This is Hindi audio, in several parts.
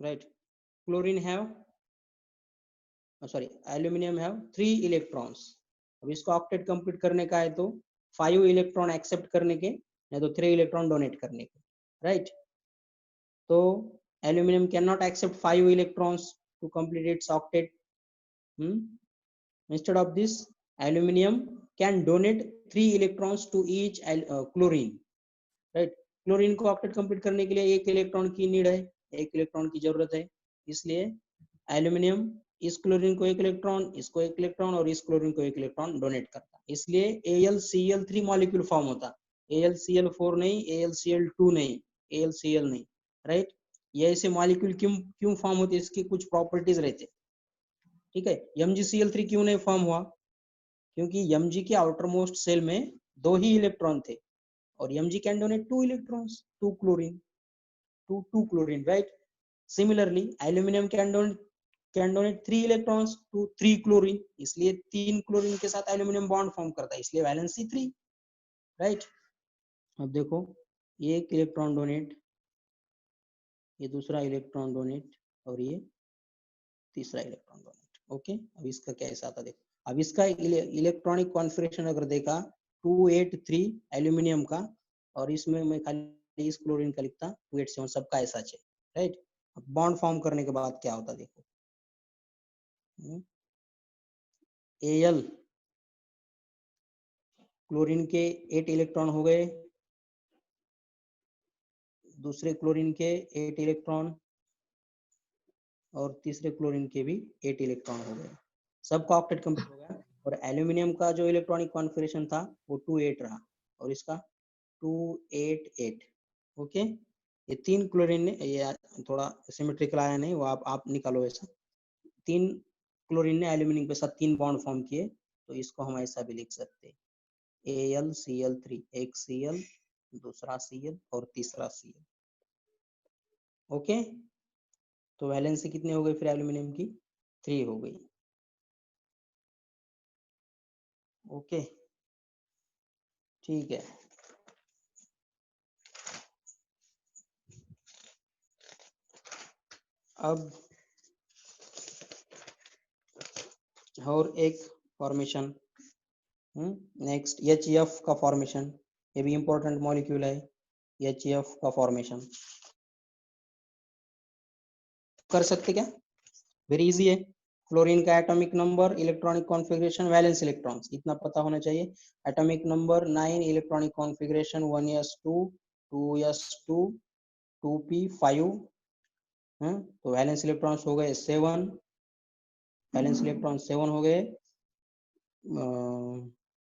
right? Chlorine have, sorry, aluminium have 3 electrons. अब इसको ऑक्टेट कंप्लीट करने का है तो 5 इलेक्ट्रॉन एक्सेप्ट करने के, या तो 3 इलेक्ट्रॉन डोनेट करने के, राइट? तो aluminium can not accept 5 electrons to complete its octet. Instead of this, aluminum can donate 3 electrons to each chlorine, right? Chlorine को ऑक्टेट कंप्लीट करने के लिए 1 इलेक्ट्रॉन की नीड है, 1 इलेक्ट्रॉन की जरूरत है, इसलिए एल्यूमिनियम इस क्लोरीन को 1 इलेक्ट्रॉन, इसको 1 इलेक्ट्रॉन और इस क्लोरीन को 1 इलेक्ट्रॉन डोनेट करता है, इसलिए AlCl3 मॉलिक्यूल फॉर्म होता, AlCl4 नहीं, AlCl2 नहीं, AlCl नहीं, राइट? ये ऐसे मॉलिक्यूल क्यों क्यों फॉर्म होते, इसकी कुछ प्रॉपर्टीज रहते, ठीक है? MgCl3 क्यों नहीं फॉर्म हुआ? क्योंकि Mg के आउटर मोस्ट सेल में 2 ही इलेक्ट्रॉन थे, और Mg can donate 2 electrons to chlorine, to chlorine, right? Similarly aluminium can donate 3 electrons to 3 chlorine, इसलिए 3 क्लोरीन के साथ एल्यूमिनियम बॉन्ड फॉर्म करता है, इसलिए वैलेंसी 3, राइट? अब देखो, ये 1 इलेक्ट्रॉन डोनेट, ये दूसरा इलेक्ट्रॉन डोनेट, और ये तीसरा इलेक्ट्रॉन डोनेट, ओके? अब इसका क्या ऐसा आता देखो, अब इसका इलेक्ट्रॉनिक कॉन्फ़िगरेशन अगर देखा 283 एल्यूमिनियम का, और इसमें मैं खाली इस क्लोरीन का लिखता 287, सबका ऐसा है, राइट? अब बॉन्ड फॉर्म करने के बाद क्या होता देखो, Al क्लोरीन के 8 इलेक्ट्रॉन हो गए, दूसरे क्लोरीन के 8 इलेक्ट्रॉन, और तीसरे क्लोरीन के भी 8 इलेक्ट्रॉन हो गए, सबका ऑक्टेट कंप्लीट हो गया, और एल्यूमिनियम का जो इलेक्ट्रॉनिक कॉन्फ़िगरेशन था वो 28 रहा, और इसका 288, ओके? ये 3 क्लोरीन ने, ये थोड़ा सिमेट्रिकल आया नहीं, वो आप निकालो ऐसा, 3 क्लोरीन ने एल्यूमिनियम के साथ 3 बॉन्ड फॉर्म किए, तो इसको हम ऐसा भी लिख सकते हैं, AlCl3, एक Cl, दूसरा Cl और तीसरा Cl, ओके? तो वैलेंसी कितनी हो गई फिर एल्यूमिनियम की? 3 हो गई, ओके? ठीक है। अब और एक फॉर्मेशन, नेक्स्ट HF का फॉर्मेशन, ये भी इंपॉर्टेंट मॉलिक्यूल है, HF का फॉर्मेशन कर सकते क्या? वेरी इजी है, क्लोरीन का atomic number, electronic configuration, valence electrons, इतना पता होना चाहिए। Atomic number 9, electronic configuration 1s2, 2s2, 2p5, तो वैलेंस इलेक्ट्रॉन्स हो गए 7, वैलेंस इलेक्ट्रॉन 7 हो गए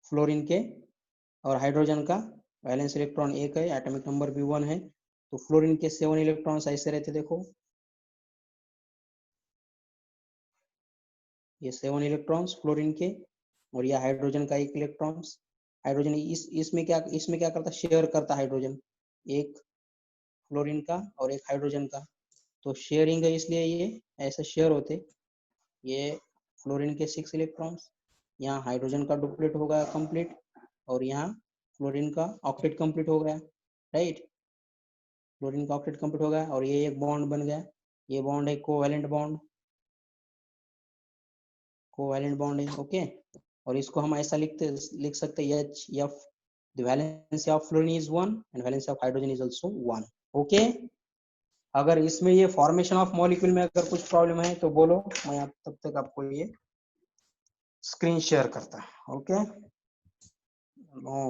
फ्लोरीन के, और हाइड्रोजन का वैलेंस इलेक्ट्रॉन 1 है, एटॉमिक नंबर भी 1 है, तो फ्लोरीन के 7 इलेक्ट्रॉन्स ऐसे रहते, देखो ये 7 इलेक्ट्रॉन्स फ्लोरीन के, और ये हाइड्रोजन का 1 इलेक्ट्रॉन्स, हाइड्रोजन इसमें क्या करता, शेयर करता हाइड्रोजन, एक फ्लोरीन का और एक हाइड्रोजन का, तो शेयरिंग है, इसलिए ये ऐसे शेयर होते, ये फ्लोरीन के 6 इलेक्ट्रॉन्स, यहाँ हाइड्रोजन का डुप्लेट हो गया कंप्लीट, और यहाँ फ्लोरीन का ऑक्टेट कंप्लीट हो गया, राइट? फ्लोरीन का ऑक्टेट कंप्लीट हो गया, और ये एक बॉन्ड बन गया, ये बॉन्ड है कोवैलेंट बॉन्ड, कोवैलेंट बॉन्ड है, ओके? और इसको हम ऐसा लिख सकते हैं HF, the valency of fluorine is 1 and valency of hydrogen is also 1, okay? अगर इसमें ये फॉर्मेशन ऑफ मॉलिक्यूल में अगर कुछ प्रॉब्लम है तो बोलो, मैं आप तब तक आपको ये स्क्रीन शेयर करता, ओके? नो,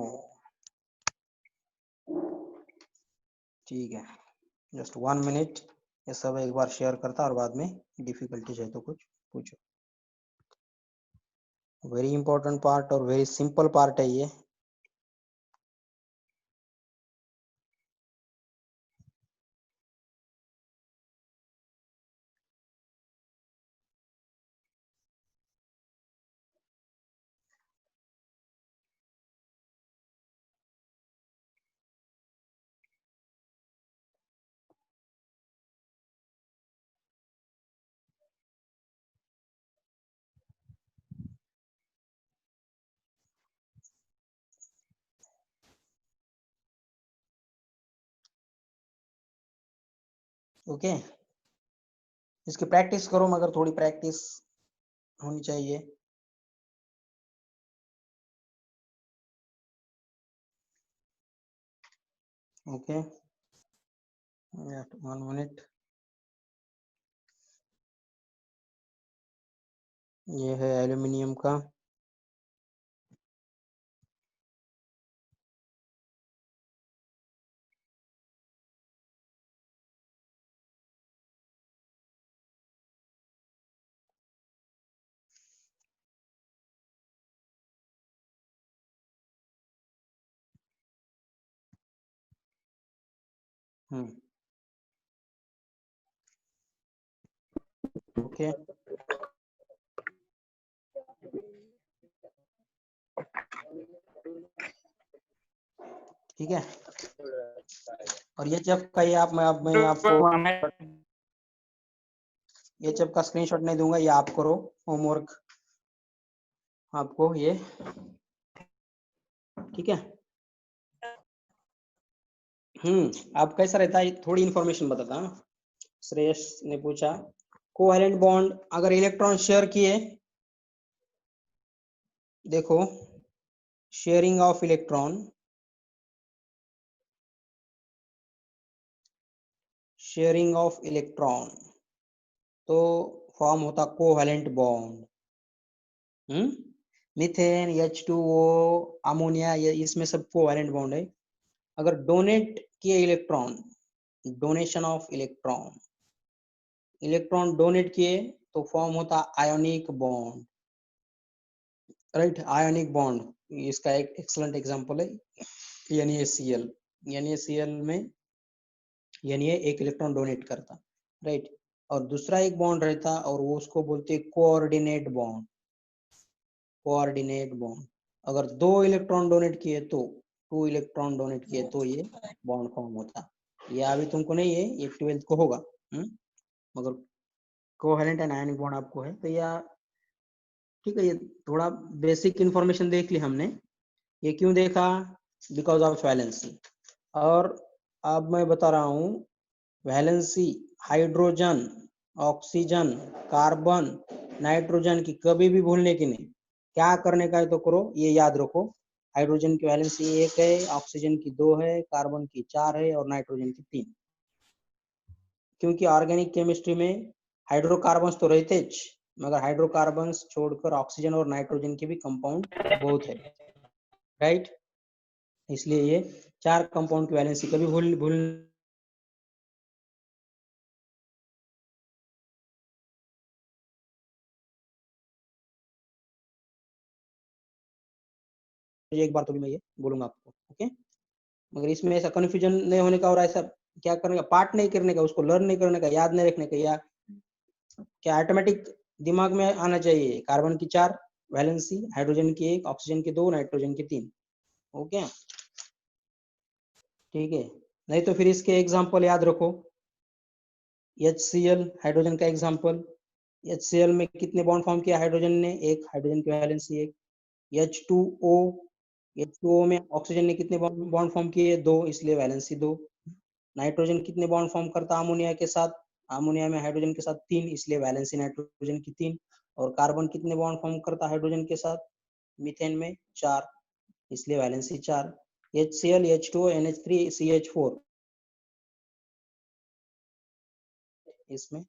ठीक है, जस्ट 1 मिनट, ये सब एक बार शेयर करता, और बाद में डिफिकल्टीज है तो कुछ पूछो। वेरी इंपॉर्टेंट पार्ट और वेरी सिंपल पार्ट है ये, ओके? इसकी प्रैक्टिस करो, मगर थोड़ी प्रैक्टिस होनी चाहिए। Okay, 1 minute. ये है एल्यूमिनियम का। ओके, ठीक है। और ये जब का ये मैं आपको ये जब का स्क्रीनशॉट नहीं दूंगा, ये आप करो होमवर्क आपको ये, ठीक है। आप कैसा रहता है, थोड़ी इंफॉर्मेशन बताता हूँ। श्रेयस ने पूछा, कोवैलेंट बॉन्ड अगर इलेक्ट्रॉन शेयर किए, देखो sharing of electron, sharing of electron तो फॉर्म होता covalent bond. Methane, H2O, ammonia, ये इसमें सब कोवैलेंट बॉन्ड है। अगर डोनेट किए electron, donation of electron, electron donate किए तो फॉर्म होता ionic bond, right. Ionic bond इसका एक एक्सलेंट एग्जांपल है NaCl। NaCl में Na एक इलेक्ट्रॉन डोनेट करता, राइट। और दूसरा एक बॉन्ड रहता और वो उसको बोलते कोऑर्डिनेट बॉन्ड, कोऑर्डिनेट बॉन्ड। अगर 2 इलेक्ट्रॉन डोनेट किए तो 2 इलेक्ट्रॉन डोनेट किए तो ये बॉन्ड फॉर्म होता। ये अभी तुमको नहीं है, ये 12th को होगा। मगर कोवैलेंट एंड आयनिक बॉन्ड आपको है, तो यह ठीक है। ये थोड़ा बेसिक इंफॉर्मेशन देख ली हमने। ये क्यों देखा, बिकॉज ऑफ वैलेंसी। और अब मैं बता रहा हूँ valency hydrogen, oxygen, carbon, nitrogen की कभी भी भूलने की नहीं। क्या करने का है तो करो, ये याद रखो। हाइड्रोजन की वैलेंसी 1 है, ऑक्सीजन की 2 है, कार्बन की 4 है और नाइट्रोजन की 3। क्योंकि ऑर्गेनिक केमिस्ट्री में हाइड्रोकार्बन्स तो रहते ज, मगर हाइड्रोकार्बन्स छोड़कर ऑक्सीजन और नाइट्रोजन के भी कंपाउंड बहुत है, राइट। इसलिए ये 4 कंपाउंड की वैलेंसी कभी भूल एक बार तो भी मैं ये बोलूंगा आपको, ओके। मगर इसमें ऐसा कंफ्यूजन नहीं होने का और ऐसा क्या करने का, पार्ट नहीं करने का, उसको लर्न नहीं करने का, याद नहीं रखने का, या क्या ऑटोमेटिक दिमाग में आना चाहिए। कार्बन की 4 वैलेंसी, हाइड्रोजन की 1, ऑक्सीजन की 2, नाइट्रोजन की 3, ओके, ठीक है। नहीं तो फिर इसके एग्जांपल याद रखो। HCl हाइड्रोजन का एग्जांपल। HCl में कितने बॉन्ड फॉर्म किया हाइड्रोजन ने, 1, हाइड्रोजन की वैलेंसी 1। H2O, H2O में ऑक्सीजन ने कितने बॉन्ड फॉर्म किए, 2, इसलिए वैलेंसी 2। नाइट्रोजन कितने बॉन्ड फॉर्म करता अमोनिया के साथ, अमोनिया में हाइड्रोजन के साथ 3, इसलिए वैलेंसी नाइट्रोजन की 3। और कार्बन कितने बॉन्ड फॉर्म करता हाइड्रोजन के साथ, मीथेन में 4, इसलिए valency 4। HCl, H2O, NH3, CH4, इसमें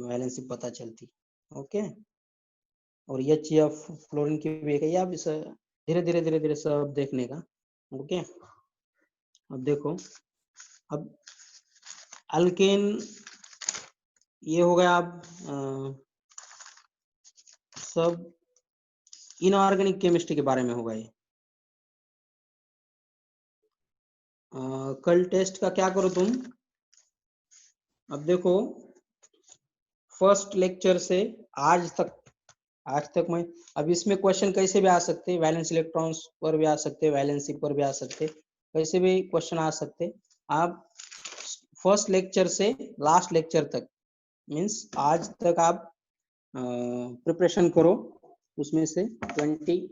वैलेंसी पता चलती, ओके। और HF फ्लोरीन की भी है, आप इस धीरे धीरे सब देखने का, ओके। अब देखो, अब अल्केन ये हो गया। अब सब इनऑर्गेनिक केमिस्ट्री के बारे में होगा ये। कल टेस्ट का क्या करो तुम, अब देखो फर्स्ट लेक्चर से आज तक मैं, अब इसमें क्वेश्चन कैसे भी आ सकते हैं, वैलेंस इलेक्ट्रॉन्स पर भी आ सकते हैं, वैलेंसी पर भी आ सकते, कैसे भी क्वेश्चन आ सकते। आप फर्स्ट लेक्चर से लास्ट लेक्चर तक, मीन्स आज तक आप प्रिपरेशन करो। उसमें से 20,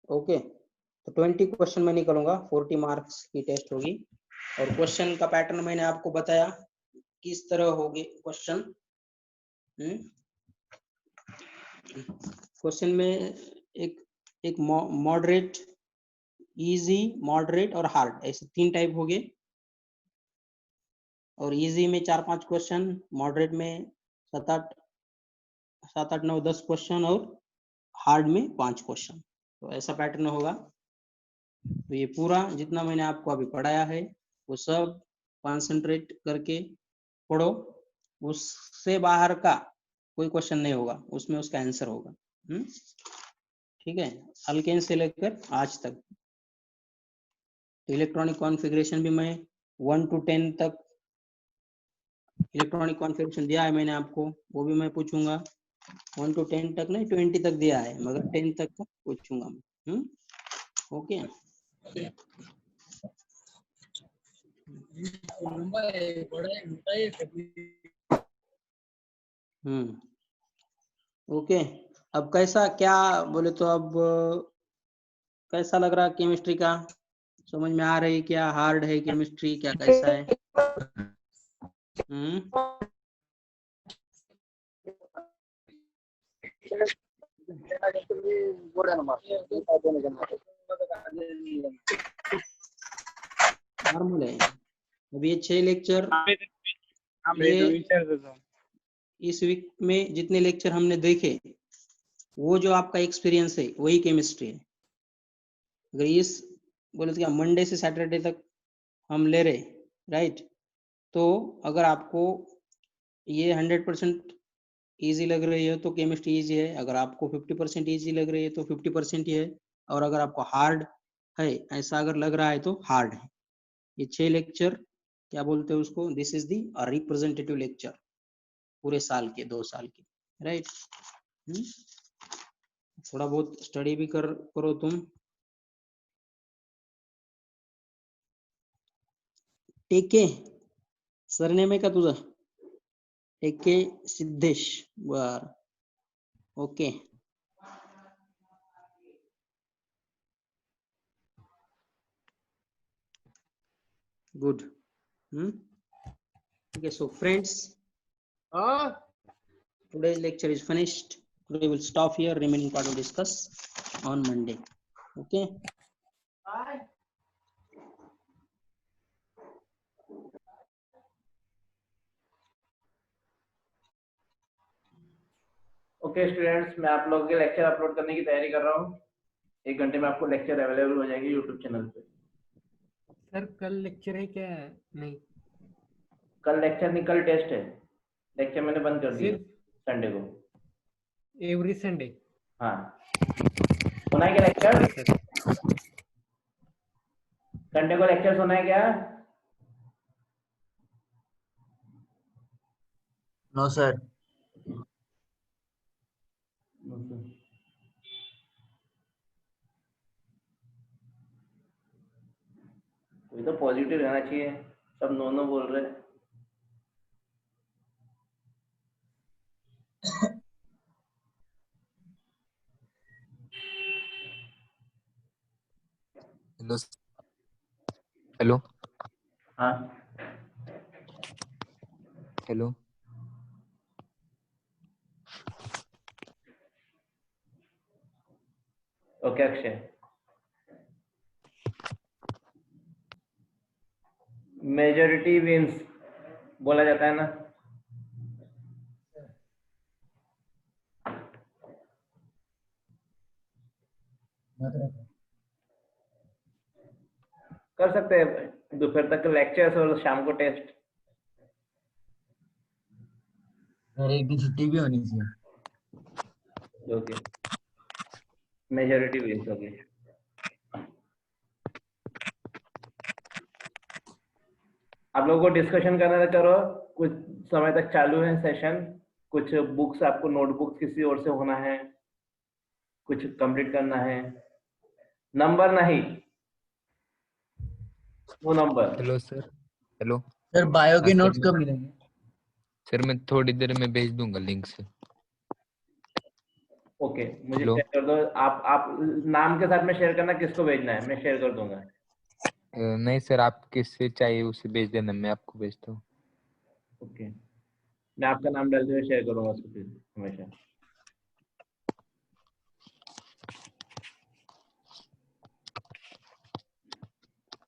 ओके, तो 20 क्वेश्चन मैं निकालूंगा, 40 मार्क्स की टेस्ट होगी। और क्वेश्चन का पैटर्न मैंने आपको बताया किस तरह होंगे क्वेश्चन। क्वेश्चन में एक मॉडरेट, इजी, मॉडरेट और हार्ड, ऐसे 3 टाइप हो गए। और इजी में 4-5 क्वेश्चन, मॉडरेट में 7-8, 9, 10 क्वेश्चन और हार्ड में 5 क्वेश्चन। तो ऐसा पैटर्न होगा। तो ये पूरा जितना मैंने आपको अभी पढ़ाया है वो सब कंसंट्रेट करके पढ़ो। उससे बाहर का कोई क्वेश्चन नहीं होगा, उसमें उसका आंसर होगा। ठीक है, अल्केन से लेकर आज तक। इलेक्ट्रॉनिक कॉन्फ़िगरेशन भी मैं 1 to 10 तक इलेक्ट्रॉनिक कॉन्फ़िगरेशन दिया है मैंने आपको, वो भी मैं पूछूंगा। 1 to 10 तक नहीं, 20 तक दिया है, मगर 10 तक का पूछूंगा मैं। ओके। ओके, अब कैसा क्या बोले तो अब कैसा लग रहा केमिस्ट्री का? समझ में आ रही क्या? हार्ड है केमिस्ट्री क्या, कैसा है? नॉर्मल है। अब ये 6 लेक्चर, ये इस वीक में जितने लेक्चर हमने देखे वो जो आपका एक्सपीरियंस है वही केमिस्ट्री है। अगर इस बोले तो क्या मंडे से सैटरडे तक हम ले रहे, राइट, तो अगर आपको ये 100% इजी लग रही है तो केमिस्ट्री इजी है। अगर आपको 50% इजी लग रही है तो 50% ही है। और अगर आपको हार्ड है ऐसा अगर लग रहा है तो हार्ड है। ये 6 लेक्चर क्या बोलते हैं उसको, this is the representative lecture पूरे साल के, 2 साल के, राइट। थोड़ा बहुत स्टडी भी करो तुम। टेके सरनेम आहे का तुझं? टेके सिद्धेश, बर, okay. Good. Okay, so friends, today's lecture is finished. Today we'll stop here. Remaining part we'll discuss on Monday. Okay. Bye. Okay students, मैं आप लोगों के लेक्चर अपलोड करने की तैयारी कर रहा हूँ। 1 घंटे में आपको लेक्चर अवेलेबल हो जाएंगे यूट्यूब चैनल पे। सर कल लेक्चर है क्या? नहीं, कल लेक्चर नहीं, कल टेस्ट है। लेक्चर मैंने बंद कर दिया सिर्फ संडे को। Every Sunday? हाँ, सुना है क्या लेक्चर? संडे को लेक्चर सुना है क्या? No sir. कोई तो पॉजिटिव रहना चाहिए, सब नो नो बोल रहे हैं। हेलो हेलो हाँ hello. Okay Akshay, majority wins बोला जाता है ना। कर सकते हैं दोपहर तक लेक्चर्स और शाम को टेस्ट। एक दिन छुट्टी भी होनी चाहिए। ओके, मेजॉरिटी विंस होगी। आप लोगों को डिस्कशन करना है करो, कुछ समय तक चालू है सेशन। कुछ बुक्स आपको नोटबुक किसी और से होना है, कुछ कंप्लीट करना है। नंबर नहीं, वो number. Hello sir. Hello sir bio के हाँ, नोट्स सर कब मिलेंगे? सर मैं थोड़ी देर में भेज दूंगा लिंक से। ओके, मुझे हेलो शेयर कर दो। आप नाम के साथ में शेयर करना, किसको भेजना है मैं शेयर कर दूंगा। नहीं सर, आप किससे चाहिए उसे भेज देना, मैं आपको भेजता हूँ। ओके, मैं आपका नाम डालते हुए शेयर करूंगा उसको फिर हमेशा।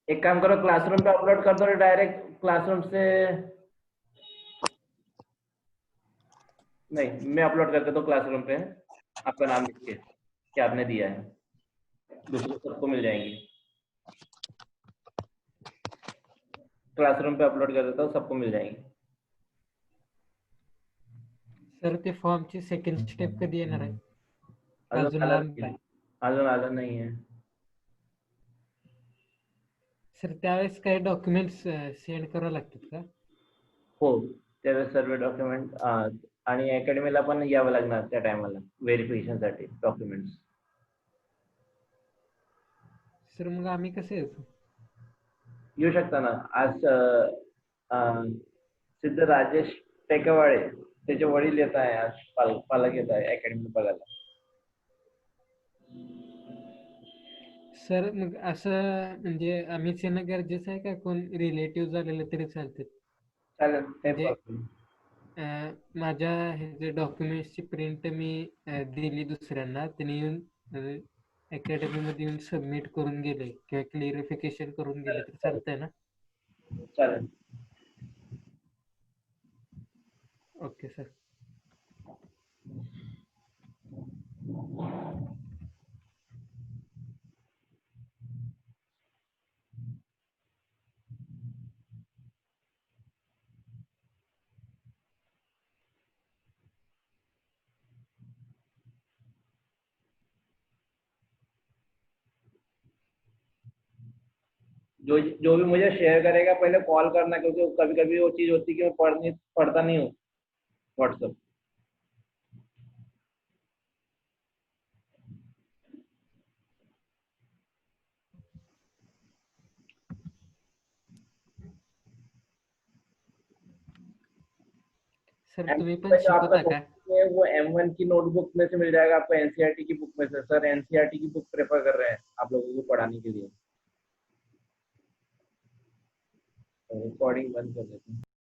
एक काम करो, क्लासरूम पे अपलोड कर दो डायरेक्ट क्लासरूम से। नहीं, मैं अपलोड कर देता हूँ क्लासरूम पे, आपका नाम लिख के कि आपने दिया है, दूसरे सबको मिल जाएंगी। क्लासरूम पे अपलोड कर देता हूँ, सबको मिल जाएंगी। सर ते फॉर्मची सेकंड स्टेप कधी येणार आहे? अजून अजून आला लांब नाही. आहे. अजून आलं नाही आहे. सर त्यावेळेस काही डॉक्युमेंट्स सेंड करावं लागतात का? हो, त्यावेळेस सर्व डॉक्युमेंट आणि अकॅडमीला पण यावं लागणार त्या टायमाला व्हेरिफिकेशनसाठी डॉक्युमेंट्स. सर मग आम्ही कसं यायचं? येऊ शकता ना. आज सिद्ध राजेश टेकवाळे त्याचे वडील येत आहे, आज पालक येत आहे अकॅडमी बघायला. सर मग असं म्हणजे आम्हीच येणं गरजेचं आहे का कोण रिलेटिव्ह झालेलं तरी चालते? चालेल, काही म्हणजे प्रॉब्लेम. माझ्या ह्याचे डॉक्युमेंट्सची प्रिंट मी दिली दुसऱ्यांना, त्यांनी येऊन अकॅडमीमध्ये येऊन सबमिट करून गेले किंवा क्लिअरिफिकेशन करून गेले तर चालतंय ना? चालेल. Okay sir. जो भी मुझे शेयर करेगा पहले कॉल करना, क्योंकि कभी कभी वो चीज होती है कि मैं पढ़ता नहीं हूँ व्हाट्सएप। सर तुम्ही M1 पण में जो आपका शिकवता का? नोटबुक है वो M1 की नोटबुक में से मिल जाएगा आपको, एनसीईआरटी की बुक में से। सर एनसीईआरटी की बुक प्रेफर कर रहे हैं आप लोगों को पढ़ाने के लिए। रिकॉर्डिंग बंद कर देते हैं।